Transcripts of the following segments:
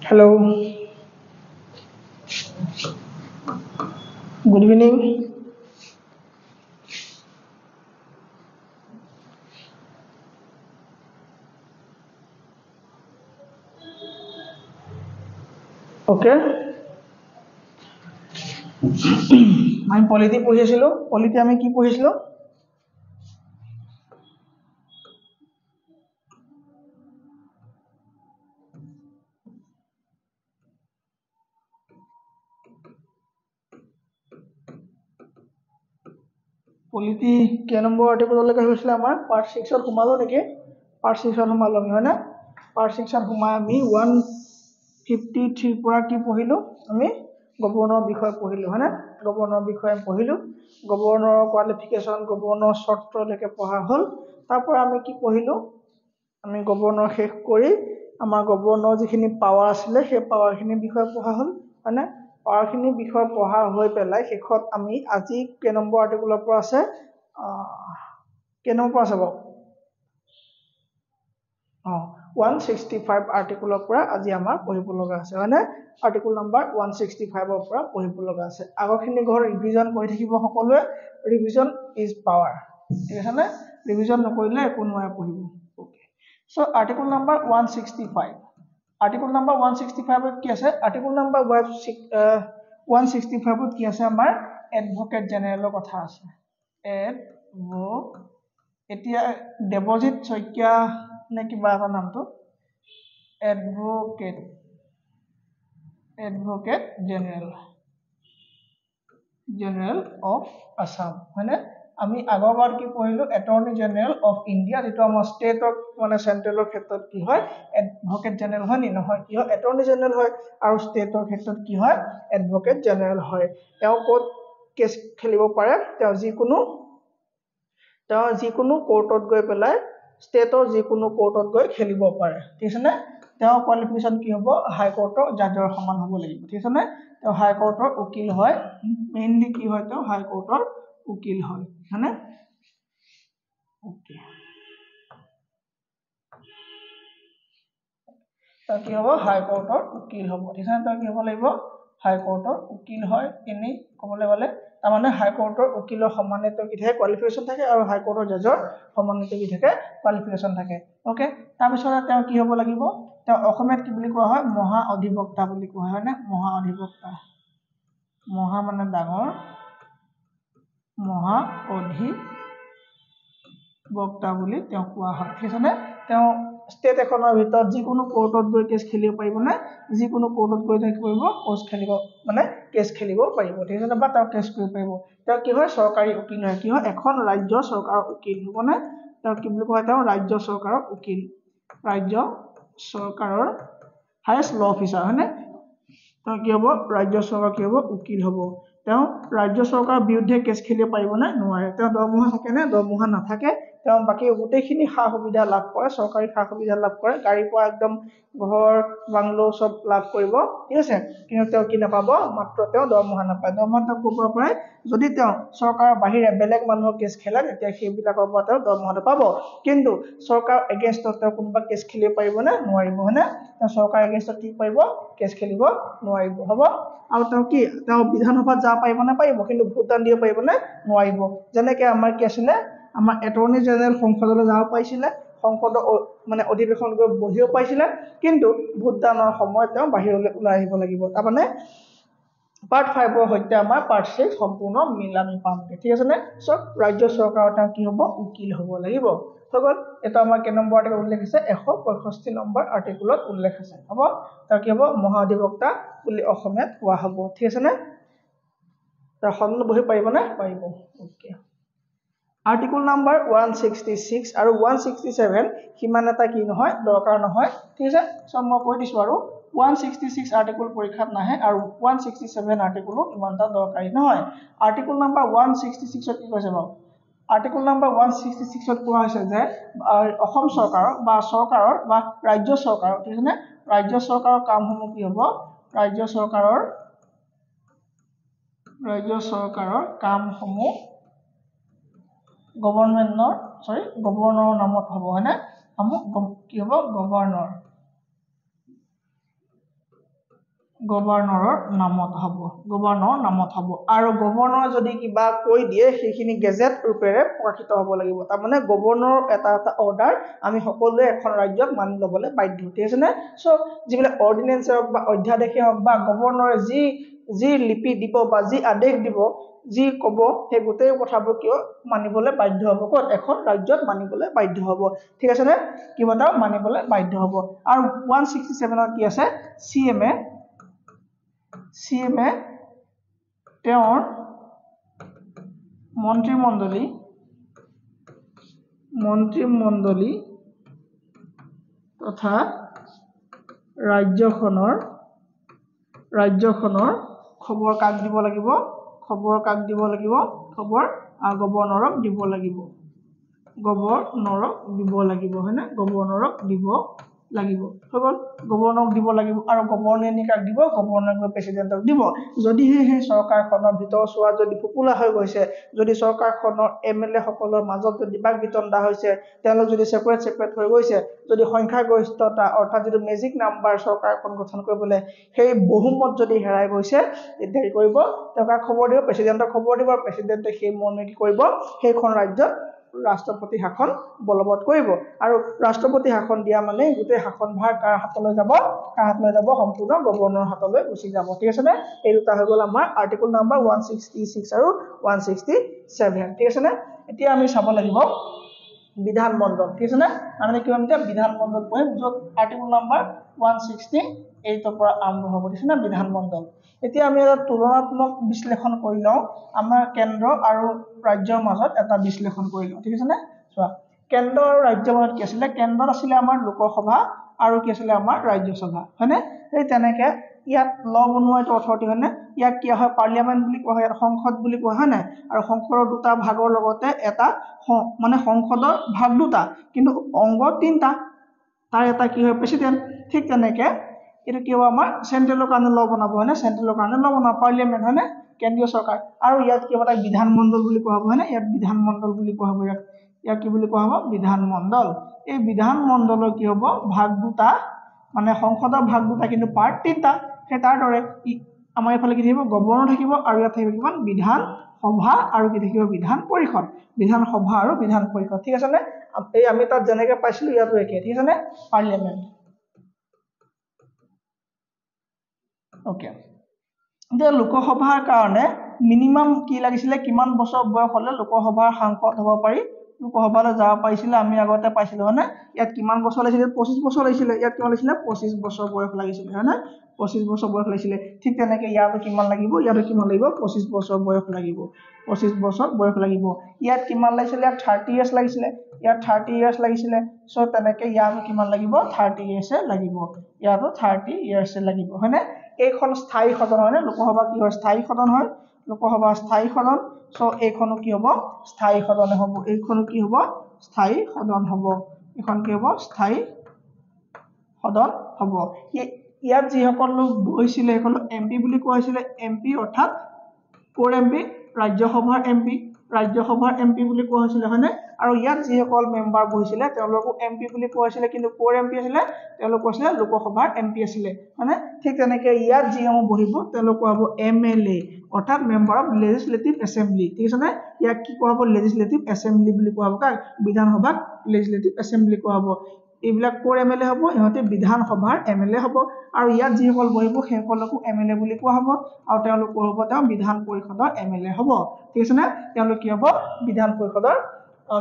Hello, good evening. Okay, আমি polity পঢ়িছিলো polity আমি কি পঢ়িছিলো পলিটি কে নম্বৰ আৰ্টিকললৈকে হৈছিলে আমাৰ পাৰ্ট 6ত সোমালো নেকি পাৰ্ট 6ত সোমালো আমি হয় না পাৰ্ট 6ত সোমাই আমি 153 পৰা কি পঢ়িলো আমি গভৰ্ণৰ বিষয় পঢ়িলো হয় না গভৰ্ণৰ বিষয় পঢ়িলো গভৰ্ণৰৰ কোৱালিফিকেশন গভৰ্ণৰ চৰ্তলৈকে পঢ়া হ'ল তাৰ পৰা আমি কি পঢ়িলো আমি গভৰ্ণৰ শেষ কৰি আমাৰ গভৰ্ণৰ যিখিনি পাৱাৰ আছিলে সেই পাৱাৰখিনিৰ বিষয়ে পঢ়া হ'ল মানে পাৱাৰখিনিৰ বিষয়ে পঢ়া হৈ পেলাই শেষত আমি আজি কে নম্বৰ আৰ্টিকলৰ পৰা আছে কে নম্বৰ পৰা আছে বাৰু 165 আৰ্টিকলৰ পৰা আজি আমাৰ পঢ়িব লগা আছে হয়নে আৰ্টিকল নম্বৰ 165 ৰ পৰা পঢ়িব লগা আছে আগৰখিনি ঘৰ ৰিভিজন কৰি থাকিব সকলোৱে ৰিভিজন ইজ পাৱাৰ ঠিক আছে নে ৰিভিজন নকৰিলে একো নোৱাৰে পঢ়িব okay so article number 165 article number 165 ত কি আছে আৰ্টিকল নম্বৰ 165 ত কি আছে আমাৰ এডভোকেট জেনেৰেলৰ কথা আছে এতিয়া দেৱজিত শইকীয়া নে কিবা এটা নামটো এডভোকেট জেনেৰেল অফ আসাম হয়নে আমি আগৰবাৰ কি পঢ়িলো এটৰ্নি জেনেৰেল অফ ইণ্ডিয়া যেটো আমাৰ ষ্টেটৰ মানে চেন্ট্ৰেলৰ ক্ষেত্ৰত কি হয় এডভোকেট জেনেৰেল হয় নি নহয় কি হয় এটৰ্নি জেনেৰেল হয় আৰু ষ্টেটৰ ক্ষেত্ৰত কি হয় এডভোকেট জেনেৰেল হয় তেওঁ কোৰ্ট কেছ খেলিব পাৰে তেওঁ যিকোনো কোৰ্টত গৈ পেলাই ষ্টেটৰ যিকোনো কোৰ্টত গৈ খেলিব পাৰে ঠিক আছে নে তেওঁ কোৱালিফিকেশন কি হ'ব হাই কোৰ্টৰ জাজৰ সমান হ'ব লাগিব ঠিক আছে নে তেওঁ হাই কোৰ্টৰ উকিল হয় মেইনলি কি হয় তেওঁ হাই কোৰ্টৰ উকিল হয় হয়নে ওকে তেওঁ কি হ'ব হাই কোৰ্টৰ উকিল হ'ব ঠিক আছে তেওঁ কি হ'ব লাগিব হাই কোৰ্টৰ উকিল হয় এনেই ক'বলৈ গ'লে তাৰমানে হাই কোৰ্টৰ উকিলৰ সমানে তেওঁ কি থাকে কোৱালিফিকেশন থাকে আৰু হাই কোৰ্টৰ জাজৰ সমানে কি থাকে কোৱালিফিকেশন থাকে ওকে তাৰ পিছত তেওঁ কি হ'ব লাগিব তেওঁ অসমীয়াত কি বুলি কোৱা হয় মহা অধিবক্তা বুলি কোৱা হয় নে মহা অধিবক্তা মহা মানে ডাঙৰ মহা অধিবক্তা বুলি তেওঁ কোৱা হয় ঠিক আছে নে তেওঁ ষ্টেট এখনৰ ভিতৰত যিকোনো কোৰ্টত গৈ কেছ খেলিব পাৰিব নে যিকোনো কোৰ্টত গৈ থাকিব পাৰিব কেছ খেলিব পাৰিব ঠিক আছে বা তেওঁ কেছ কৰিব পাৰিব তেওঁ কি হয় চৰকাৰী উকিল হয় কি হয় এখন ৰাজ্যৰ চৰকাৰৰ উকিল হ'ব নে তেওঁ কি বুলি কোৱা তেওঁ ৰাজ্য চৰকাৰৰ উকিল ৰাজ্য চৰকাৰৰ হাইয়েষ্ট ল অফিচাৰ হয়নে তেওঁ কি হ'ব ৰাজ্য চৰকাৰ কি হ'ব উকিল হ'ব তেওঁ ৰাজ্য চৰকাৰৰ বিৰুদ্ধে কেছ খেলিব পাৰিব নে নোৱাৰে তেওঁ দৰমহা থাকে নে দৰমহা নাথাকে তেওঁ বাকি গোটেইখিনি সা সুবিধা লাভ কৰে চৰকাৰী সা সুবিধা লাভ কৰে গাড়ী পৰা একদম ঘৰ বাংলো সব লাভ কৰিব ঠিক আছে কিন্তু তেওঁ কি নাপাব মাত্ৰ তেওঁ দৰমহা নাপায় দৰমহা তেওঁ ক'ৰ পৰা পায় যদি তেওঁ চৰকাৰৰ বাহিৰে বেলেগ মানুহৰ কেছ খেলে তেতিয়া সেইবিলাকৰ পৰা তেওঁ দৰমহাটো পাব কিন্তু চৰকাৰ এগেইনষ্টত তেওঁ কোনোবা কেছ খেলিব পাৰিব নে নোৱাৰিব হয়নে তেওঁ চৰকাৰ এগেইনষ্টত কি পাৰিব কেছ খেলিব নোৱাৰিব হ'ব আৰু তেওঁ কি তেওঁ বিধানসভাত যাব পাৰিব নে পাৰিব কিন্তু ভোটদান দিব পাৰিব নে নোৱাৰিব যেনেকৈ আমাৰ কি আছিলে আমাৰ এটৰ্নি জেনেৰেল সংসদলৈ যাব পাৰিছিলে সংসদৰ মানে অধিৱেশন গৈ বহিব পাৰিছিলে কিন্তু ভোটদানৰ সময়ত তেওঁ বাহিৰলৈ ওলাই আহিব লাগিব তাৰমানে পাৰ্ট 5 ৰ সৈতে আমাৰ পাৰ্ট 6 সম্পূৰ্ণ মিলামি পামগে ঠিক আছে নে সব ৰাজ্য চৰকাৰৰ তেওঁ কি হ'ব উকিল হ'ব লাগিব হৈ গ'ল এটা আমাৰ কে নম্বৰ আৰ্টিকল উল্লেখ আছে 165 নম্বৰ আৰ্টিকলত উল্লেখ আছে হ'ব তেওঁ কি হ'ব মহাধিবক্তা বুলি অসমীয়াত কোৱা হ'ব ঠিক আছে নে তাৰ সন্মুখত বহি পাৰিব নে পাৰিব ওকে আৰ্টিকল নম্বৰ 166 আৰু 167 কিমান এটা কি নহয় দৰকাৰ নহয় ঠিক আছে সব মই কৈ দিছো আৰু 166 আৰ্টিকল পৰীক্ষাত নাহে আৰু 167 আৰ্টিকলো ইমান এটা দৰকাৰী নহয় আৰ্টিকল নম্বৰ 166 ত কি কৈছে বাৰু আৰ্টিকল নম্বৰ 166 ত কোৱা হৈছে যে অসম চৰকাৰৰ বা ৰাজ্য চৰকাৰৰ ঠিক আছে নে ৰাজ্য চৰকাৰৰ কামসমূহ কি হ'ব ৰাজ্য চৰকাৰৰ কামসমূহ গভৰ্ণৰৰ নামত হ'ব হয়নে কি হ'ব গভৰ্ণৰ গভৰ্ণৰৰ নামত হ'ব আৰু গভৰ্ণৰ যদি কিবা কৈ দিয়ে সেইখিনি গেজেট ৰূপেৰে প্ৰকাশিত হ'ব লাগিব তাৰমানে গভৰ্ণৰৰ এটা অৰ্ডাৰ আমি সকলোৱে এখন ৰাজ্যত মানি ল'বলৈ বাধ্য ঠিক আছে নে সো যিবিলাক অৰ্ডিনেন্স হওক বা অধ্যাদেশে হওক বা গভৰ্ণৰে যি লিপি দিব বা যি আদেশ দিব যি ক'ব সেই গোটেই কথাবোৰ কিয় মানিবলৈ বাধ্য হ'ব ক'ত এখন ৰাজ্যত মানিবলৈ বাধ্য হ'ব ঠিক আছে নে কিবা মানিবলৈ বাধ্য হ'ব আৰু 167 কি আছে CMA তেওঁৰ মন্ত্ৰীমণ্ডলী তথা ৰাজ্যখনৰ খবৰ কাক দিব লাগিব খবৰ গভৰ্ণৰক দিব লাগিব হয়নে গভৰ্ণৰক দিব লাগিব হৈ গ'ল গভৰ্ণৰক দিব লাগিব আৰু গভৰ্ণৰে কাক দিব গভৰ্ণৰক প্ৰেসিডেন্টক দিব যদিহে সেই চৰকাৰখনৰ ভিতৰ চোৱা যদি পপুলাৰ হৈ গৈছে যদি চৰকাৰখনৰ এমএলএ সকলৰ মাজত যদি বাক বিতণ্ডা হৈছে তেওঁলোক যদি সেপাৰেট হৈ গৈছে যদি সংখ্যাগৰিষ্ঠতা অৰ্থাৎ যদি মেজিক নাম্বাৰ চৰকাৰখন গঠন কৰিবলৈ সেই বহুমত যদি হেৰাই গৈছে তেতিয়া কি কৰিব তেওঁক খবৰ দিব প্ৰেসিডেন্টক খবৰ দিব আৰু প্ৰেসিডেন্টে সেই মৰ্মে কি কৰিব সেইখন ৰাজ্যত ৰাষ্ট্ৰপতি শাসন বলবৎ কৰিব আৰু ৰাষ্ট্ৰপতি শাসন দিয়া মানে গোটেই শাসন ভাৰ কাৰ হাতলৈ যাব সম্পূৰ্ণ গভৰ্ণৰৰ হাতলৈ গুচি যাব ঠিক আছে নে এই দুটা হৈ গ'ল আমাৰ আৰ্টিকল নাম্বাৰ 166 আৰু 167 ঠিক আছে নে এতিয়া আমি চাব লাগিব বিধান মণ্ডল ঠিক আছে নে আমি কি হ'ম এতিয়া বিধান মণ্ডল পঢ়িম য'ত আৰ্টিকল নাম্বাৰ 168 পৰা আৰম্ভ হ'ব ঠিক আছে নে বিধান মণ্ডল এতিয়া আমি এটা তুলনাত্মক বিশ্লেষণ কৰি লওঁ আমাৰ কেন্দ্ৰ আৰু ৰাজ্যৰ মাজত এটা বিশ্লেষণ কৰি লওঁ ঠিক আছে নে চোৱা কেন্দ্ৰ আৰু ৰাজ্যৰ মাজত কি আছিলে কেন্দ্ৰত আছিলে আমাৰ লোকসভা আৰু কি আছিলে আমাৰ ৰাজ্যসভা হয়নে এই তেনেকে ইয়াত ল বনোৱাটো অথৰিটি হয়নে ইয়াক কি হয় পাৰ্লিয়ামেন্ট বুলি কোৱা হয় সংসদ বুলি কোৱা হয় না আৰু সংসদৰ দুটা ভাগৰ লগতে এটা মানে সংসদৰ ভাগ দুটা কিন্তু অংগ তিনটা তাৰ এটা কি হয় প্ৰেসিডেন্ট ঠিক তেনেকে এটা কি হ'ব আমাৰ সেন্ট্ৰেলৰ কাৰণে ল বনাব হয়নে সেন্ট্ৰেলৰ কাৰণে ল বনাব পাৰ্লিয়ামেন্ট হয়নে কেন্দ্ৰীয় চৰকাৰ আৰু ইয়াত কি হ'ব তাক বিধান মণ্ডল বুলি কোৱা হ'ব হয়নে ইয়াত বিধান মণ্ডল বুলি কোৱা হ'ব ইয়াক কি বুলি কোৱা হ'ব বিধান মণ্ডল এই বিধান মণ্ডলৰ কি হ'ব ভাগ দুটা মানে সংসদৰ ভাগ দুটা কিন্তু পাৰ্ট তিনটা সেই তাৰ দৰে আমাৰ এফালে কি থাকিব গভৰ্ণৰ থাকিব আৰু ইয়াত থাকিব কিমান বিধান সভা আৰু কি থাকিব বিধান পৰিষদ বিধান সভা আৰু বিধান পৰিষদ ঠিক আছে নে এই আমি তাত যেনেকৈ পাইছিলো ইয়াতো একে ঠিক আছে নে পাৰ্লিয়ামেন্ট ওকে এতিয়া লোকসভাৰ কাৰণে মিনিমাম কি লাগিছিলে কিমান বছৰ বয়স হলে লোকসভাৰ সাংসদ হ'ব পাৰি লোকসভালৈ যাব পাৰিছিলে আমি আগতে পাইছিলো হয়নে ইয়াত কিমান বছৰ লাগিছিলে 25 বছৰ লাগিছিলে ইয়াত কিমান লাগিছিলে 25 বছৰ বয়স লাগিছিলে হয়নে 25 বছৰ বয়স লাগিছিলে ঠিক তেনেকৈ ইয়াতো কিমান লাগিব 25 বছৰ বয়স লাগিব 25 বছৰ বয়স লাগিব ইয়াত কিমান লাগিছিলে ইয়াত 30 ইয়াৰ্স লাগিছিলে ইয়াত 30 ইয়াৰ্স লাগিছিলে সো তেনেকৈ ইয়াতো কিমান লাগিব 30 ইয়াৰ্স লাগিব ইয়াতো 30 ইয়াৰ্স লাগিব হয়নে এইখন স্থায়ী সদন হয় লোকসভা কি হয় স্থায়ী সদন হয় লোকসভা স্থায়ী সদন সো এইখনো কি হ'ব স্থায়ী সদন হ'ব এইখনো কি হ'ব স্থায়ী সদন হ'ব এখন কি হ'ব স্থায়ী সদন হ'ব ইয়াত যিসকল লোক বহিছিলে সেইসকল এমপি বুলি কোৱা হৈছিলে এমপি অৰ্থাৎ কোৰ এমপি ৰাজ্যসভাৰ এমপি বুলি কোৱা হৈছিলে হয়নে আৰু ইয়াত যিসকল মেম্বাৰ বহিছিলে তেওঁলোকক এমপি বুলি কোৱা হৈছিলে কিন্তু কোৰ এমপি আছিলে তেওঁলোক আছিলে লোকসভাৰ এমপি আছিলে মানে ঠিক তেনেকৈ ইয়াত যিসমূহ বহিব তেওঁলোক কোৱা হ'ব এমএলএ অৰ্থাৎ মেম্বাৰ অফ লেজিসলেটিভ এছেম্বলি ঠিক আছে নে ইয়াক কি কোৱা হ'ব লেজিসলেটিভ এছেম্বলি বুলি কোৱা হ'ব কাক বিধানসভাক লেজিসলেটিভ এছেম্বলি কোৱা হ'ব এইবিলাক কোৰ এমএলএ হ'ব ইহঁতে বিধানসভাৰ এমএলএ হ'ব আৰু ইয়াত যিসকল বহিব সেইসকলকো এমএলএ বুলি কোৱা হ'ব আৰু তেওঁলোক হ'ব তেওঁ বিধান পৰিষদৰ এমএলএ হ'ব ঠিক আছে নে তেওঁলোক কি হ'ব বিধান পৰিষদৰ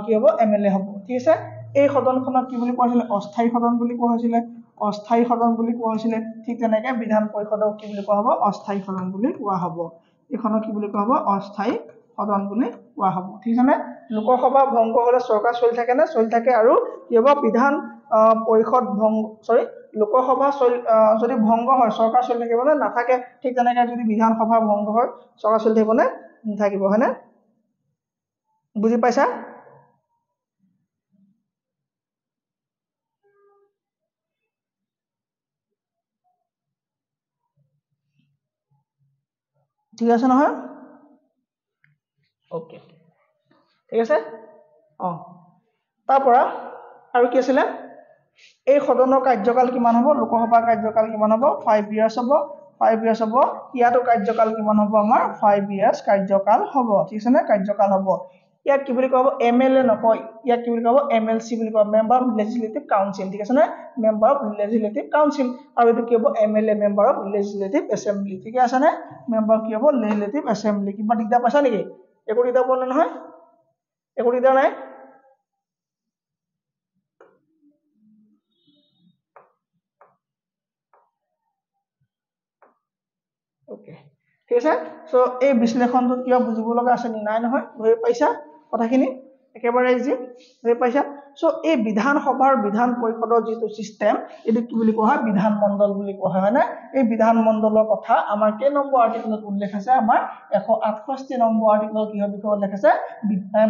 কি হ'ব এমএলএ হ'ব ঠিক আছে এই সদনখনক কি বুলি কোৱা হৈছিলে অস্থায়ী সদন বুলি কোৱা হৈছিলে ঠিক তেনেকৈ বিধান পৰিষদক কি বুলি কোৱা হ'ব অস্থায়ী সদন বুলি কোৱা হ'ব এইখনক কি বুলি কোৱা হ'ব অস্থায়ী সদন বুলি কোৱা হ'ব ঠিক আছে নে লোকসভা ভংগ হ'লে চৰকাৰ চলি থাকে আৰু কি হ'ব বিধান পৰিষদ লোকসভা যদি ভংগ হয় চৰকাৰ চলি থাকিব নে নাথাকে ঠিক তেনেকৈ যদি বিধানসভা ভংগ হয় চৰকাৰ চলি থাকিব নে নাথাকিব হয়নে বুজি পাইছা ঠিক আছে নহয় ওকে ঠিক আছে তাৰ পৰা আৰু কি আছিলে এই সদনৰ কাৰ্যকাল কিমান হ'ব লোকসভাৰ কাৰ্যকাল কিমান হ'ব 5 ইয়াৰ্স হ'ব 5 ইয়াৰ্স হ'ব ইয়াতো কাৰ্যকাল কিমান হ'ব আমাৰ 5 ইয়াৰ্স কাৰ্যকাল হ'ব ঠিক আছে না কাৰ্যকাল হ'ব ইয়াক কি বুলি ক'ব এমএলএ নকয় ইয়াক কি বুলি ক'ব এমএলসি বুলি ক'ব মেম্বাৰ অফ লেজিসলেটিভ কাউন্সিল ঠিক আছে না মেম্বাৰ অফ লেজিসলেটিভ কাউন্সিল আৰু এটো কি হ'ব MLA member of legislative assembly ঠিক আছে না মেম্বাৰ কি হ'ব লেজিসলেটিভ এছেম্বলি কিবা দিগদাৰ পাইছা নেকি একো দিগদাৰ পোৱা নাই নহয় একো দিগদাৰ নাই ওকে ঠিক আছে সো এই বিশ্লেষণটো কিবা বুজিব লগা আছে নি নাই নহয় বুজি পাইছা কথাখিনি একেবাৰে ইজি বুজি পাইছা সো এই বিধান সভাৰ বিধান পৰিষদৰ যেটো সিস্টেম এটো কি বুলি কোৱা হয় বিধান মণ্ডল বুলি কোৱা হয় না এই বিধান মণ্ডলৰ কথা আমাৰ কে নম্বৰ আৰ্টিকলত উল্লেখ আছে আমাৰ 168 নম্বৰ আৰ্টিকলত কি হয় বিষয় উল্লেখ আছে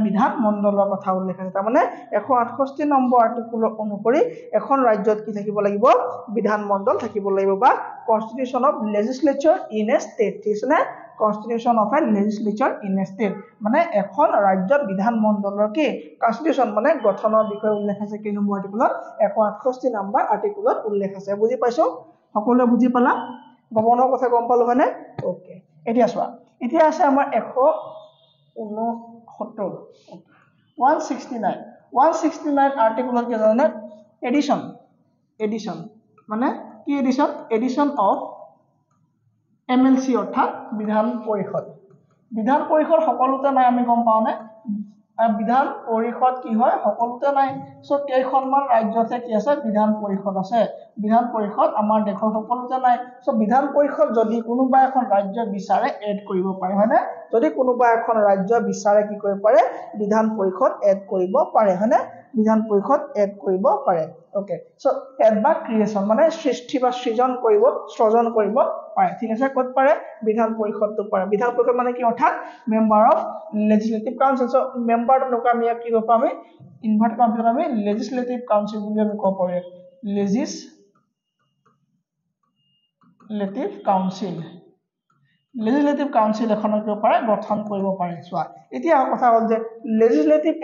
বিধান মণ্ডলৰ কথা উল্লেখ আছে তাৰ মানে 168 নম্বৰ আৰ্টিকলৰ অনুসৰি এখন ৰাজ্যত কি থাকিব লাগিব বিধান মণ্ডল থাকিব লাগিব বা Constitution of Legislature in a State ঠিক আছে না Constitution of a Legislature in a State মানে এখন ৰাজ্যৰ বিধান মণ্ডলৰ কি Constitution মানে গঠনৰ বিষয়ে উল্লেখ আছে কি নম্বৰ আৰ্টিকলত 168 নম্বৰ আৰ্টিকলত উল্লেখ আছে বুজি পাইছো সকলোৱে বুজি পালা গৱৰ্ণৰ কথা গম পালো হয়নে ওকে এতিয়া চোৱা এতিয়া আছে আমাৰ 169 আৰ্টিকলত কি জানে এডিশন মানে কি এডিশন অফ এমএলসি অৰ্থাৎ বিধান পৰিষদ সকলোতে নাই আমি গম পাও নে বিধান পৰিষদ কি হয় সকলোতে নাই সো কেইখনমান ৰাজ্যতে কি আছে বিধান পৰিষদ আছে বিধান পৰিষদ আমাৰ দেশৰ সকলোতে নাই সো বিধান পৰিষদ যদি কোনোবা এখন ৰাজ্য বিচাৰে এড কৰিব পাৰে হয়নে যদি কোনোবা এখন ৰাজ্য বিচাৰে কি কৰিব পাৰে বিধান পৰিষদ এড কৰিব পাৰে হয়নে বিধান পৰিষদ এড কৰিব পাৰে ওকে সো এড বা ক্ৰিয়েচন মানে সৃষ্টি বা সৃজন কৰিব পাৰে ঠিক আছে কত পাৰে বিধান পৰিষদটো পাৰে বিধান পৰিষদ মানে কি অৰ্থাৎ member of legislative council so মেম্বাৰটো নকা আমি কি ক'ব আমি ইনভাৰ্ট কাউন্সিল আমি লেজিসলেটিভ কাউন্সিল বুলি আমি ক'ব পাৰো লেজিসলেটিভ কাউন্সিল এখনক কি পাৰে গঠন কৰিব পাৰে চোৱা এতিয়া কথা হ'ল যে লেজিসলেটিভ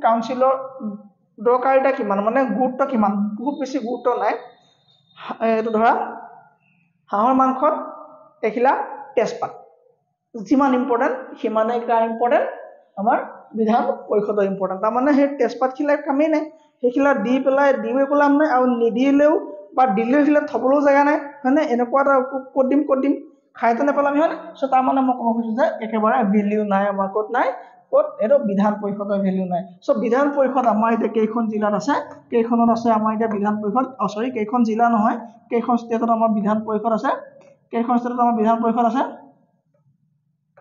কাউন্সিলৰ দৰকাৰিতা কিমান মানে গুৰুত্ব কিমান বহুত বেছি গুৰুত্ব নাই এটো ধৰা হাঁহৰ মাংসত এখিলা তেজপাত যিমান ইম্পৰ্টেন্ট সিমানে কা ইম্পৰ্টেন্ট আমাৰ বিধান পৰিষদৰ ইম্পৰ্টেন্ট তাৰ মানে হে তেজপাত খিলা কামেই নাই হেখিলা দি পেলাই পেলাম নাই আৰু নিদিলেও বা দিলেও হিলা থবলো জায়গা নাই মানে এনেকুৱা এটা কত দিম খাইতে নেপেলাম হয় সো তাৰ মানে মই ক'ব খুজিছো যে একেবাৰে ভ্যালু নাই আমাৰ কত নাই কত এটো বিধান পৰিষদৰ ভ্যালু নাই সো বিধান পৰিষদ আমাৰ এটা কেইখন জিলাত আছে কেইখনত আছে আমাৰ এটা বিধান পৰিষদ সৰি কেইখন জিলা নহয় কেইখন ষ্টেটত আমাৰ বিধান পৰিষদ আছে কেইখন ষ্টেটত আমাৰ বিধান পৰিষদ আছে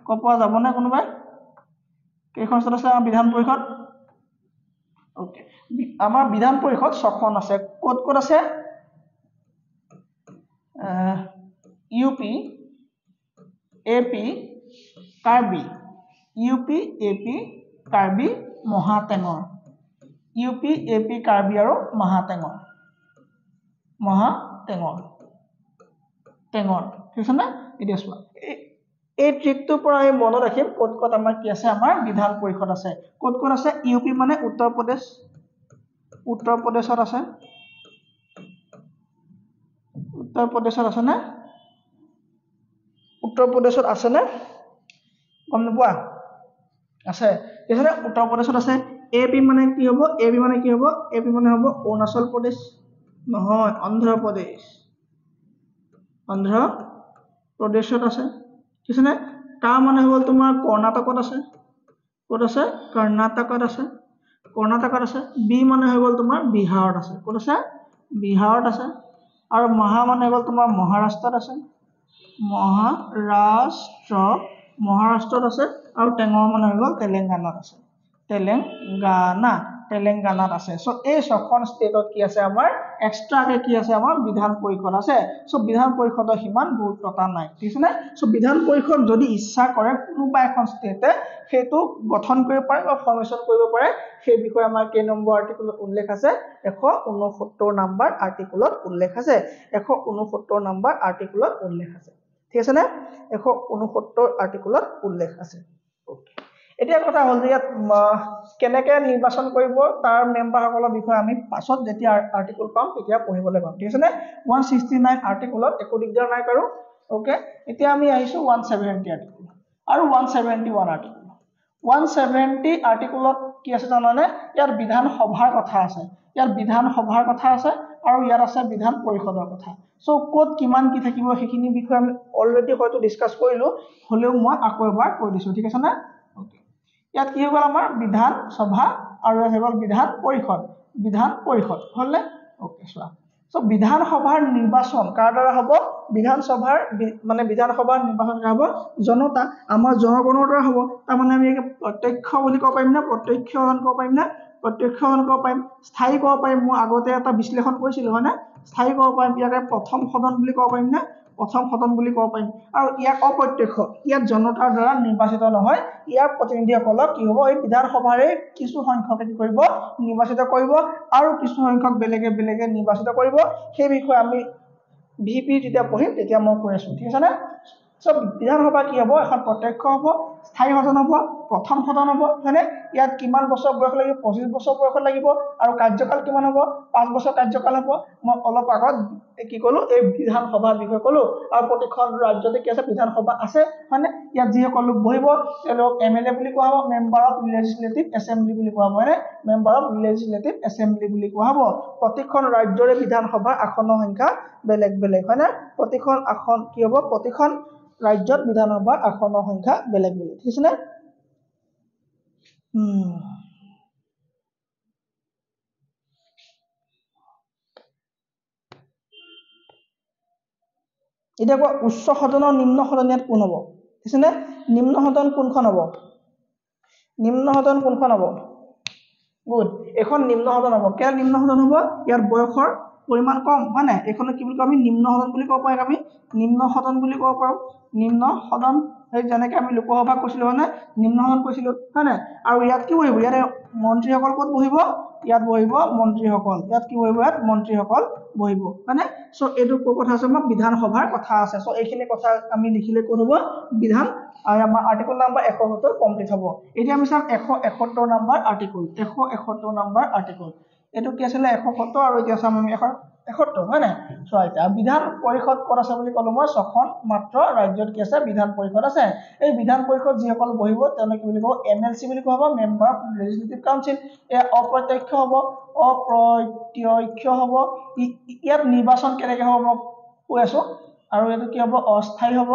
কপোৱা যাব না কোনোবাই কেইখন ষ্টেটত আছে আমাৰ বিধান পৰিষদ ওকে আমাৰ বিধান পৰিষদ 6খন আছে কত আছে UP AP Karbi মহাটেঙৰ UP AP Karbi আৰু মহাটেঙৰ ঠিক আছে না এতিয়া চোৱা এই ট্ৰিকটোৰ পৰা আমি মনত ৰাখিম কত আমাৰ কি আছে আমাৰ বিধান পৰিষদ আছে কত আছে UP মানে উত্তৰ প্ৰদেশত আছে উত্তৰ প্ৰদেশত আছে না গম নোপোৱা আছে এখানে উত্তৰ প্ৰদেশত আছে AP মানে কি হ'ব AP মানে হ'ব অৰুণাচল প্ৰদেশ নহয় অন্ধ্ৰ প্ৰদেশত আছে ঠিক আছে কা মানে হ'ল তোমাৰ কৰ্ণাটকত আছে কত আছে কৰ্ণাটকত আছে বি মানে হৈ গ'ল তোমাৰ বিহাৰত আছে কত আছে বিহাৰত আছে আৰু মহা মানে হ'ল তোমাৰ মহাৰাষ্ট্ৰত আছে মহাৰাষ্ট্ৰত আছে আৰু টেঙৰ মানে হৈ গ'ল তেলেংগানাত আছে তেলেংগানাত আছে সো এই 6খন ষ্টেটত কি আছে আমাৰ এক্সট্ৰাকে কি আছে আমাৰ বিধান পৰিষদ আছে সো বিধান পৰিষদৰ হিমান গুৰুত্বতা নাই ঠিক আছে না সো বিধান পৰিষদ যদি ইচ্ছা কৰে কোনোবা এখন ষ্টেটে হেতু গঠন কৰিব পাৰে বা ফৰ্মেশন কৰিব পাৰে সেই বিষয়ে আমাৰ কে নম্বৰ আৰ্টিকলত উল্লেখ আছে 169 নম্বৰ আৰ্টিকলত উল্লেখ আছে 169 নম্বৰ আৰ্টিকলত উল্লেখ আছে ঠিক আছে না 169 আৰ্টিকলত উল্লেখ আছে ওকে এতিয়া কথা হ'ল যে ইয়াত কেনেকৈ নিৰ্বাচন কৰিব তাৰ মেম্বাৰসকলৰ বিষয়ে আমি পাছত যেতিয়া আৰ্টিকল পাম তেতিয়া পঢ়িবলৈ পাম ঠিক আছেনে 169 আৰ্টিকলত একো দিগদাৰ নাই কাৰো ওকে এতিয়া আমি আহিছোঁ 170 আৰ্টিকল আৰু 171 আৰ্টিকল 170 আৰ্টিকলত কি আছে জানানে ইয়াৰ বিধান সভাৰ কথা আছে ইয়াৰ বিধান সভাৰ কথা আছে আৰু ইয়াত আছে বিধান পৰিষদৰ কথা সো কোড কিমান কি থাকিব সেইখিনি বিষয়ে আমি অলৰেডি হয়তো ডিসকাস কৰিলো হলেও মই আকৌ এবাৰ কৈ দিছো ঠিক আছে না ওকে ইয়াত কি হ'ল আমাৰ বিধান সভা আৰু ইয়াত হ'ল বিধান পৰিষদ হলনে ওকে সোৱা সো বিধান সভাৰ নিৰ্বাচন কাৰ দ্বাৰা হ'ব বিধান সভাৰ মানে বিধান সভাৰ নিৰ্বাচন হ'ব জনতা আমাৰ জনগণৰ দ্বাৰা হ'ব তাৰ মানে আমি প্ৰত্যক্ষ বুলি ক'ব পাৰিম না প্ৰত্যক্ষ ক'ব পাৰিম না প্ৰত্যক্ষ ক'ব পাৰিম স্থায়ী ক'ব পাৰিম মই আগতে এটা বিশ্লেষণ কৰিছিলো হয় না স্থায়ী ক'ব পাৰিম ইয়াকে প্ৰথম সদন বুলি ক'ব পাৰিম না প্ৰথম সদন বুলি ক'ব পাৰিম আৰু ইয়াক অপ্ৰত্যক্ষ ইয়াত জনতাৰ দ্বাৰা নিৰ্বাচিত নহয় ইয়াৰ প্ৰতিনিধিসকলক কি হ'ব এই বিধান সভাৰে কিছু সংখ্যকে কি কৰিব নিৰ্বাচিত কৰিব আৰু কিছু সংখ্যক বেলেগে নিৰ্বাচিত কৰিব সেই বিষয়ে আমি ভিপি যেতিয়া পঢ়িম তেতিয়া মই কৈ আছো ঠিক আছে না সব বিধান সভা কি হ'ব এখন প্ৰত্যক্ষ হ'ব স্থায়ী সদন হ'ব প্ৰথম সদন হ'ব হয়নে ইয়াত কিমান বছৰ বয়স লাগিব 25 বছৰ বয়স লাগিব আৰু কাৰ্যকাল কিমান হ'ব 5 বছৰ কাৰ্যকাল হ'ব মই অলপ আগত কি ক'লো এই বিধান সভাৰ বিষয়ে ক'লো আৰু প্ৰতিখন ৰাজ্যতে কি আছে বিধান সভা আছে হয়নে ইয়াত যিসকল লোক বহিব তেওঁলোক এমএলএ বুলি কোৱা হ'ব মেম্বাৰ অফ লেজিসলেটিভ এছেম্বলি বুলি কোৱা হ'ব হয়নে মেম্বাৰ অফ লেজিসলেটিভ এছেম্বলি বুলি কোৱা হ'ব প্ৰতিখন ৰাজ্যৰে বিধান সভাৰ আসনৰ সংখ্যা বেলেগ হয়নে প্ৰতিখন আসন কি হ'ব প্ৰতিখন ৰাজ্যত বিধান সভাৰ আসনৰ সংখ্যা বেলেগ ঠিক আছে নে এটা কোৱা উচ্চ সদন আৰু নিম্ন সদন ইয়াত কোন হ'ব ঠিক আছে নে নিম্ন সদন কোনখন হ'ব গুড এখন নিম্ন সদন হ'ব কেন নিম্ন সদন হ'ব ইয়াৰ বয়সৰ পৰিমাণ কম হয় না এখনক কি বুলি কওঁ আমি নিম্ন সদন বুলি ক'ব পাৰিম আমি নিম্ন সদন বুলি ক'ব পাৰোঁ নিম্ন সদন এই যেনেকৈ আমি লোকসভা কৈছিলো হয় না নিম্ন সদন কৈছিলো হয় না আৰু ইয়াত কি বহিব ইয়াত মন্ত্ৰীসকল ক'ত বহিব ইয়াত বহিব মন্ত্ৰীসকল ইয়াত কি বহিব ইয়াত মন্ত্ৰীসকল বহিব হয়নে সো এইটো কথা আছে আমাৰ বিধান সভাৰ কথা আছে সো এইখিনি কথা আমি লিখিলে ক'ত হ'ব বিধান আৰু আমাৰ আৰ্টিকল নাম্বাৰ 71 কমপ্লিট হ'ব এতিয়া আমি চাম 171 নাম্বাৰ আৰ্টিকল 171 নাম্বাৰ আৰ্টিকল এটো কি আছিল 170 আৰু এতিয়া চাম আমি 171 হয় না সো এটা বিধান পৰিষদ ক'ত আছে বুলি ক'লো মই ছখন মাত্ৰ ৰাজ্যত কি আছে বিধান পৰিষদ আছে এই বিধান পৰিষদ যিসকল বহিব তেওঁলোক কি বুলি ক'ব এমএলসি বুলি কোৱা হ'ব মেম্বাৰ অফ লেজিসলেটিভ কাউন্সিল এ অপ্ৰত্যক্ষ হ'ব ইয়াত নিৰ্বাচন কেনেকৈ হ'ব মই কৈ আছো আৰু এটো কি হ'ব অস্থায়ী হ'ব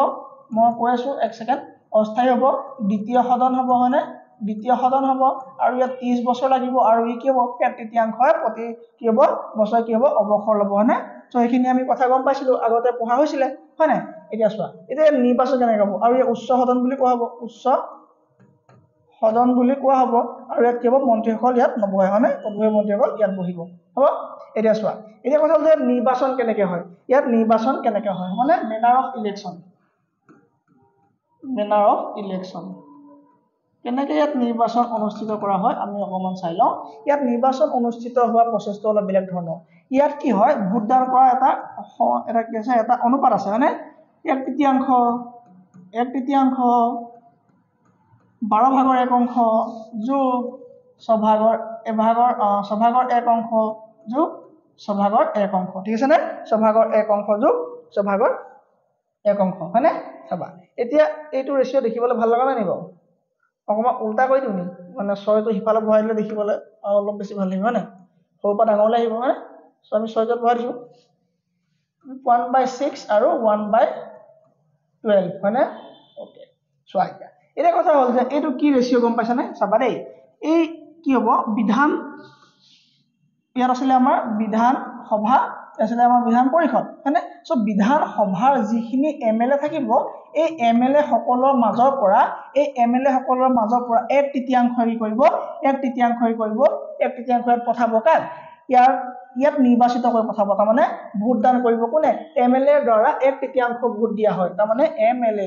মই কৈ আছো এক সেকেন্ড অস্থায়ী হ'ব দ্বিতীয় সদন হ'ব হয়নে দ্বিতীয় সদন হ'ব আৰু ইয়াত 30 বছৰ লাগিব আৰু ই কি হ'ব তৃতীয়াংশৰ প্ৰতি কি হ'ব বছৰ কি হ'ব অৱসৰ ল'ব হয়নে সো এইখিনি আমি কথা গম পাইছিলো আগতে পঢ়া হৈছিল হয় না এতিয়া চোৱা এতিয়া নিৰ্বাচন কেনেকৈ হ'ব আৰু এই উচ্চ সদন বুলি কোৱা হ'ব উচ্চ সদন বুলি কোৱা হ'ব আৰু ইয়াত কি হ'ব মন্ত্ৰীসকল ইয়াত নবহে হয়নে পদবী মন্ত্ৰীসকল ইয়াত বহিব হ'ব এতিয়া চোৱা এতিয়া কথা হ'ল যে নিৰ্বাচন কেনেকৈ হয় ইয়াত নিৰ্বাচন কেনেকৈ হয় মানে মেনাৰ অফ ইলেকশ্যন কেনেকৈ ইয়াত নিৰ্বাচন অনুষ্ঠিত কৰা হয় আমি অকমান চাই লওঁ ইয়াত নিৰ্বাচন অনুষ্ঠিত হোৱা প্ৰচেছটো অলপ বেলেগ ধৰণৰ ইয়াত কি হয় ভোটদান কৰা এটা কি আছে এটা অনুপাত আছে হয়নে এক তৃতীয়াংশ 12 ভাগৰ 1 অংশ যোগ ছভাগৰ এক অংশ যোগ ছভাগৰ 1 অংশ ঠিক আছে নে ছভাগৰ 1 অংশ যোগ ছভাগৰ 1 অংশ হয়নে চাবা এতিয়া এইটো ৰেশিও দেখিবলৈ ভাল লগা নাই নি বাৰু অকমান উল্টা কৰি দিও নি মানে 6 টো হিফালে বহাই দিলে দেখিবলৈ অলপ বেছি ভাল লাগিব হয় না সৰুৰ পৰা ডাঙৰলৈ আহিব হয় সো আমি 6 ত বহাই দিছো 1/6 আৰু 1/12 হয় না ওকে সো এটা কথা হ'ল যে এইটো কি ৰেশিও গম পাইছা নে চাবা দেই এই কি হ'ব বিধান ইয়াত আছিল আমাৰ বিধান সভা আছিল আমাৰ বিধান পৰিষদ হয়নে সো বিধান সভাৰ যিখিনি এমএলএ থাকিব এই এমএলএ সকলৰ মাজৰ পৰা এক তৃতীয়াংশ কৰিব পঠাব কাক ইয়াত নিৰ্বাচিত কৰি পঠাব তাৰ মানে ভোটদান কৰিব কোনে এমএলএ দ্বাৰা এক তৃতীয়াংশ ভোট দিয়া হয় তাৰ মানে এমএলএ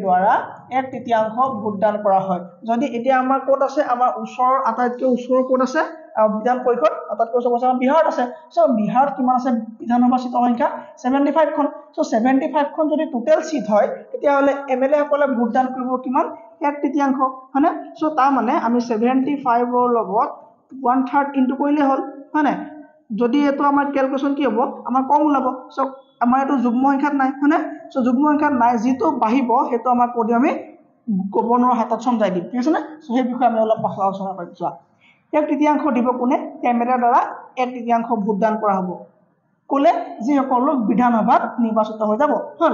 দ্বাৰা এক তৃতীয়াংশ ভোটদান কৰা হয় যদি এতিয়া আমাৰ কোট আছে আমাৰ ওচৰৰ আটাইতকৈ ওচৰৰ কোট আছে বিধান পৰিষদ আটাইতকৈ ওচৰৰ আছে বিহাৰত আছে সো বিহাৰত কিমান আছে বিধানসভা সিট সংখ্যা 75 খন সো 75 খন যদি টোটেল সিট হয় তেতিয়া হলে এমএলএ সকলে ভোটদান কৰিব কিমান 1 তৃতীয়াংশ হয়নে সো তাৰ মানে আমি 75 ৰ লগত 1/3 ইনটু কৰিলে হ'ল হয়নে যদি এটো আমাৰ ক্যালকুলেশন কি হ'ব আমাৰ কম ওলাব সো আমাৰ এটো যুগ্ম সংখ্যাত নাই হয়নে সো যুগ্ম সংখ্যাত নাই যেটো বাহিব হেটো আমাৰ কোডি আমি গৱনৰ হাতত সমজাই দিম ঠিক আছে না সো সেই বিষয়ে আমি অলপ আলোচনা কৰিম চোৱা 1 তৃতীয়াংশ দিব কোনে কেমেৰাৰ দ্বাৰা 1 তৃতীয়াংশ ভোটদান কৰা হ'ব কোলে যি সকল বিধান সভাত নিৰ্বাচিত হৈ যাব হল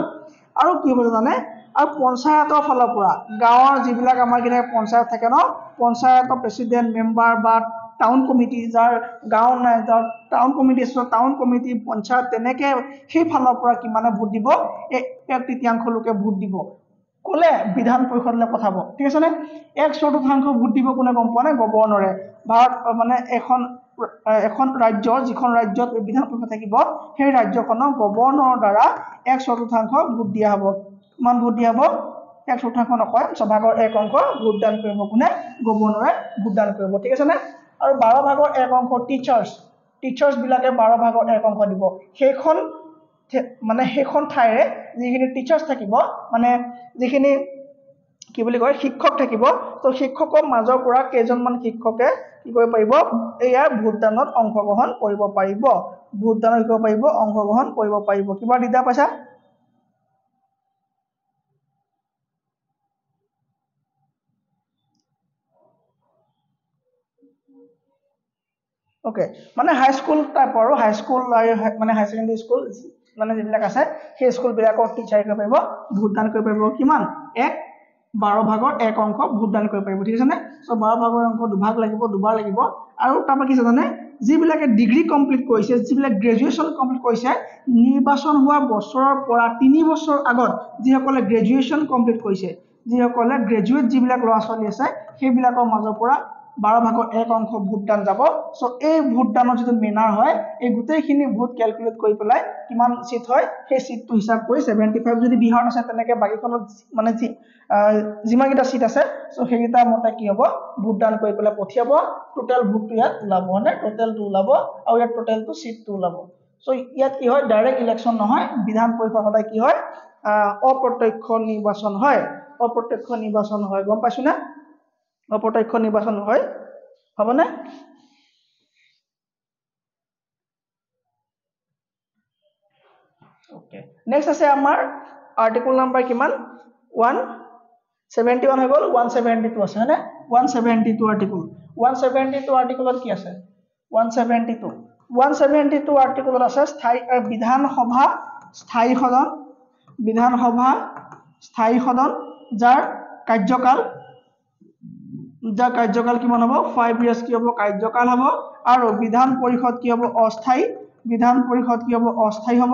আৰু কি হ'ব জানে আৰু পঞ্চায়তৰ ফালৰ পৰা গাঁৱৰ যিবিলাক আমাৰ কিনে পঞ্চায়ত থাকে ন পঞ্চায়তৰ প্ৰেসিডেন্ট মেম্বাৰ বা টাউন কমিটি যাৰ গাঁও নাই যাৰ টাউন কমিটি আছে টাউন কমিটি পঞ্চায়ত তেনেকে সেই ফালৰ পৰা কিমানে ভোট দিব 1 তৃতীয়াংশ লোকে ভোট দিব কোলে বিধান পৰিষদলৈ পঠাব ঠিক আছে নে 1/4 ভোট দিব কোনে গম পোৱা নাই গৱৰ্ণৰে ভাৰত মানে এখন ৰাজ্য যিখন ৰাজ্যত বিধান পৰিষদ থাকিব সেই ৰাজ্যখনৰ গৱৰ্ণৰৰ দ্বাৰা 1/4 ভোট দিয়া হ'ব মান ভোট দিয়া হ'ব 1/4 নকয় সভাগৰ 1 অংশ ভোটদান কৰিব কোনে গৱৰ্ণৰে ভোটদান কৰিব ঠিক আছে নে আৰু 12 1 অংশ টিচাৰ্ছ বিলাকে 12 1 অংশ দিব সেইখন মানে সেইখন ঠাইৰে যিখিনি টিচাৰ্ছ থাকিব মানে যিখিনি কি বুলি কয় শিক্ষক থাকিব তো শিক্ষকৰ মাজৰ পৰা কেইজনমান শিক্ষকে কি কৰিব পাৰিব এয়া ভোটদানত অংশগ্ৰহণ কৰিব পাৰিব ভোটদানত কৰিব পাৰিব অংশগ্ৰহণ কৰিব পাৰিব কিবা দিদা পাইছা ওকে মানে হাই স্কুল টাইপৰ হাই স্কুল মানে হাই সেকেন্ডাৰী স্কুল মানে যিবিলাক আছে সেই স্কুল বিলাকৰ টিচাৰ কৰিব পাৰিব ভোটদান কৰিব পাৰিব কিমান 12 অংশ ভোটদান কৰিব পাৰিব ঠিক আছে নে সো 12 অংশ দুভাগ লাগিব দুবাৰ লাগিব আৰু তাৰপা কি জানে যিবিলাকে ডিগ্ৰী কমপ্লিট কৰিছে যিবিলাক গ্ৰেজুৱেচন কমপ্লিট কৰিছে নিৰ্বাচন হোৱা বছৰৰ পৰা 3 বছৰ আগত যিসকলে গ্ৰেজুৱেচন কমপ্লিট কৰিছে যিসকলে গ্ৰেজুৱেট যিবিলাক ল'ৰা ছোৱালী আছে সেইবিলাকৰ মাজৰ পৰা 12 1 অংশ ভোটদান যাব সো এই ভোটদানৰ যেটো মেনাৰ হয় এই গুটেইখিনি ভোট ক্যালকুলেট কৰি পেলাই কিমান সিট হয় সেই সিটটো হিসাব কৰি 75 যদি বিহাৰত আছে তেনেকে বাকিখনত মানে যিমানকিটা সিট আছে সো সেইটা মতে কি হ'ব ভোটদান কৰি পেলাই পঠিয়াব টোটাল ভোটটো ইয়াত ওলাব মানে টোটালটো ওলাব আৰু ইয়াত টোটালটো সিটটো ওলাব সো ইয়াত কি হয় ডাইৰেক্ট ইলেকশন নহয় বিধান পৰিষদ সদায় কি হয় অপ্ৰত্যক্ষ নিৰ্বাচন হয় গম পাইছো না অপ্ৰত্যক্ষ নিৰ্বাচন হয় হবনে ওকে নেক্সট আছে আমাৰ আৰ্টিকল নাম্বাৰ কিমান 171 হৈ গল 172 আছে হয়নে 172 আৰ্টিকল 172 আৰ্টিকলত কি আছে 172 আৰ্টিকলত আছে স্থায়ী বিধানসভা স্থায়ী সদন যাৰ কাৰ্যকাল কিমান হ'ব 5 ইয়াৰ্স কি হ'ব কাৰ্যকাল হ'ব আৰু বিধান পৰিষদ কি হ'ব অস্থায়ী হ'ব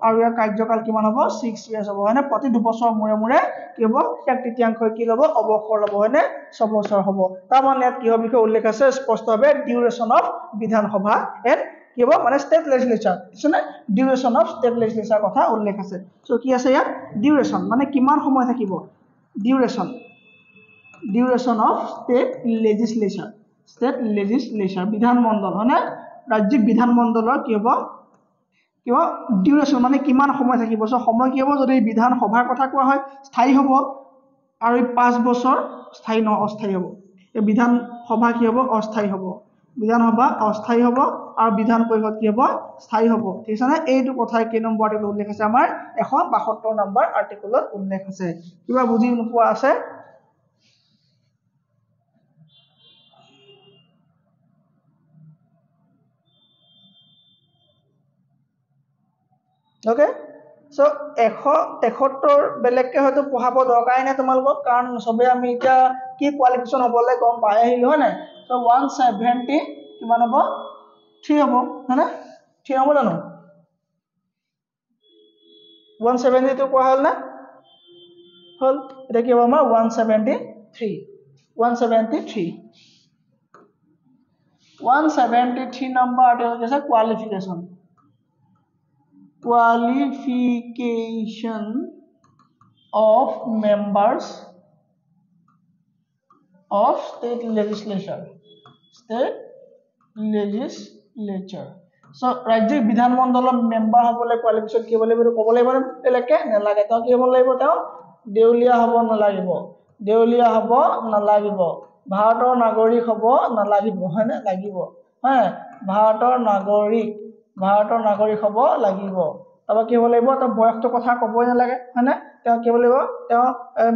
আৰু ইয়াৰ কাৰ্যকাল কিমান হ'ব 6 ইয়াৰ্স হ'ব হয়নে প্ৰতি 2 বছৰ মূৰে মূৰে কি হ'ব 1 তৃতীয়াংশ কি ল'ব অৱসৰ ল'ব হয়নে 6 বছৰ হ'ব তাৰ মানে ইয়াত কিহৰ বিষয়ে উল্লেখ আছে স্পষ্টভাৱে ডিউৰেচন অফ বিধানসভা এণ্ড কি হ'ব মানে ষ্টেট লেজিসলেচাৰ মানে ডিউৰেচন অফ ষ্টেট লেজিসলেচাৰ কথা উল্লেখ আছে সো কি আছে ইয়াত ডিউৰেচন মানে কিমান সময় থাকিব ডিউৰেচন অফ ষ্টেট লেজিসলেচাৰ বিধানমণ্ডল হয়নে ৰাজ্যিক বিধানমণ্ডলৰ কি হ'ব ডিউৰেচন মানে কিমান সময় থাকিব সো সময় কি হ'ব যদি বিধানসভাৰ কথা কোৱা হয় স্থায়ী হ'ব আৰু 5 বছৰ স্থায়ী নহয় অস্থায়ী হ'ব এই বিধানসভা কি হ'ব অস্থায়ী হ'ব বিধানসভা অস্থায়ী হ'ব আৰু বিধান পৰিষদ কি হ'ব স্থায়ী হ'ব ঠিক আছে না এইটো কথা কি নম্বৰ আৰ্টিকল উল্লেখ আছে আমাৰ 172 নম্বৰ আৰ্টিকলত উল্লেখ আছে কিবা বুজি নোপোৱা আছে ওকে সো 173 বেলেগকে হয়তো পঢ়াব দৰকাৰই নাই তোমালোকক কাৰণ সবে আমি এতিয়া কি কোৱালিফিকেশন হ'বলে গম পাই আহিলো হয় নাই সো 170 কিমান হ'ব 3 হ'ব হয়নে 3 হ'ব জানো 172 কোৱা হ'ল না হল এটা কি হ'ব আমাৰ 173 নম্বৰ আৰ্টিকল আছে qualification of members of state legislature so ৰাজ্যিক বিধানমণ্ডলৰ মেম্বাৰ হ'বলৈ কোৱালিফিকেশন কি হ'ব লাগিব ক'ব লাগিব বেলেগকে নালাগে তেওঁ কি হ'ব লাগিব তেওঁ দেউলিয়া হ'ব নালাগিব দেউলীয়া হ'ব নালাগিব ভাৰতৰ নাগৰিক হ'ব নালাগিব হয়নে লাগিব হয় ভাৰতৰ নাগৰিক হ'ব লাগিব তাৰপৰা কি হ'ব লাগিব তাৰ বয়সটোৰ কথা ক'বই নালাগে হয়নে তেওঁ কি হ'ব লাগিব তেওঁ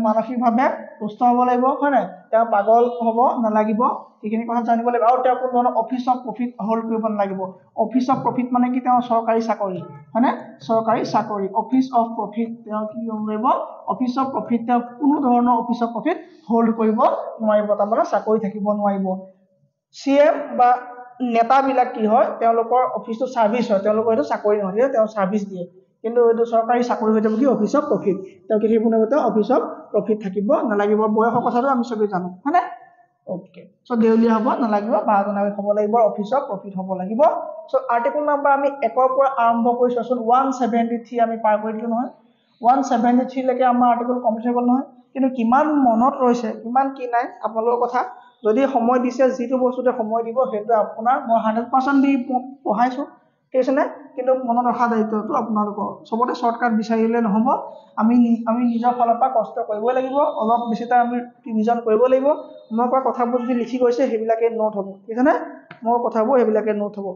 মানসিকভাৱে সুস্থ হ'ব লাগিব হয়নে তেওঁ পাগল হ'ব নালাগিব এইখিনি কথা জানিব লাগিব আৰু তেওঁ কোনো ধৰণৰ অফিচ অফ প্ৰফিট হোল্ড কৰিব নালাগিব অফিচ অফ প্ৰফিট মানে কি তেওঁ চৰকাৰী চাকৰি হয়নে চৰকাৰী চাকৰি অফিচ অফ প্ৰফিট তেওঁ কি কৰিব লাগিব অফিচ অফ প্ৰফিট তেওঁ কোনো ধৰণৰ অফিচ অফ প্ৰফিট হোল্ড কৰিব নোৱাৰিব তাৰমানে চাকৰি থাকিব নোৱাৰিব CM বা নেতাবিলাক কি হয় তেওঁলোকৰ অফিচটো সাৰ্ভিস হয় তেওঁলোকৰ এটা চাকৰি নহয় তেওঁ সাৰ্ভিস দিয়ে কিন্তু এইটো চৰকাৰী চাকৰি হৈ যাব কি অফিচ অফ প্ৰফিট তেওঁ কি থাকিব নালাগিব অফিচ অফ প্ৰফিট থাকিব নালাগিব বয়সৰ কথাটো আমি সবেই জানো হয়নে ওকে সো দেউলীয়া হ'ব নালাগিব ভাৰতৰ নাগৰিক হ'ব লাগিব অফিচ অফ প্ৰফিট হ'ব লাগিব সো আৰ্টিকল নাম্বাৰ আমি 1 ৰ পৰা আৰম্ভ কৰিছোচোন 173 আমি পাৰ কৰি দিলো নহয় 173 লৈকে আমাৰ আৰ্টিকল কমপ্লিট হৈ গ'ল নহয় কিন্তু কিমান মনত ৰৈছে কিমান কি নাই আপোনালোকৰ কথা যদি সময় দিছে যিটো বস্তুতে সময় দিব সেইটো আপোনাৰ মই 100% দি পঢ়াইছো কেছনে কিন্তু মনত ৰখা দায়িত্বটো আপোনালোকৰ সবতে শৰ্টকাট বিচাৰিলে নহব আমি নিজৰ ফালৰ পৰা কষ্ট কৰিব লাগিব অলপ বেছিটা আমি ৰিভিজন কৰিব লাগিব মই কোৱা কথাবোৰ যদি লিখি গৈছে সেইবিলাকে নোট হ'ব কেছনে মোৰ কথাবোৰ সেইবিলাকে নোট হ'ব